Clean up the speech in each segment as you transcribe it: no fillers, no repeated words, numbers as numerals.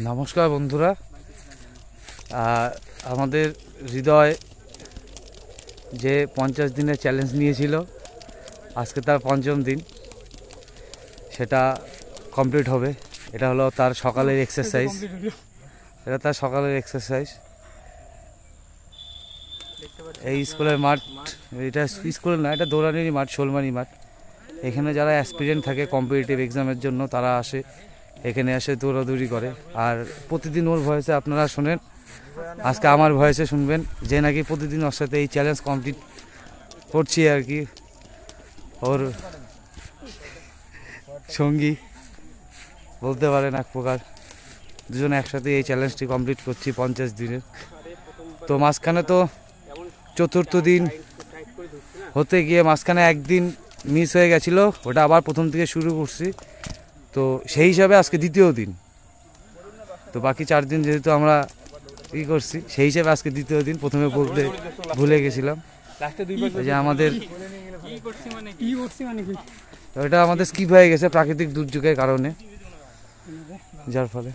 নমস্কার বন্ধুরা, আমাদের হৃদয় যে 50 দিনের চ্যালেঞ্জ নিয়েছিল, আজকে তার পঞ্চম দিন। সেটা কমপ্লিট হবে। এটা হলো তার সকালের এক্সারসাইজ। এই স্কুলের মাঠ, এটা স্কুল না, এটা দৌড়ানির মাঠ, শোলমানি মাঠ। এখানে যারা অ্যাসপিরিয়েন্ট থাকে কম্পিটিটিভ এক্সামের জন্য, তারা আসে, এখানে এসে দৌড়াদৌড়ি করে। আর প্রতিদিন ওর ভয়েসে আপনারা শোনেন, আজকে আমার ভয়েসে শুনবেন যে নাকি প্রতিদিন ওর সাথে এই চ্যালেঞ্জ কমপ্লিট করছি আর কি। ওর সঙ্গী বলতে পারেন এক প্রকার, দুজনে একসাথে এই চ্যালেঞ্জটি কমপ্লিট করছি 50 দিনের। তো মাঝখানে তো চতুর্থ দিন হতে গিয়ে মাঝখানে একদিন মিস হয়ে গেছিলো, ওটা আবার প্রথম থেকে শুরু করছি। তো সেই হিসাবে আজকে দ্বিতীয় দিন। তো বাকি 4 দিন যেহেতু আমরা ই করছি, সেই হিসাবে আজকে দ্বিতীয় দিন। প্রথমে বলতে ভুলে গেছিলাম যে আমাদের এটা আমাদের স্কিপ হয়ে গেছে প্রাকৃতিক দুর্যোগের কারণে, যার ফলে।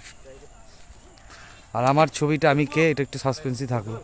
আর আমার ছবিটা আমি কে, এটা একটু সাসপেন্সই থাকলো।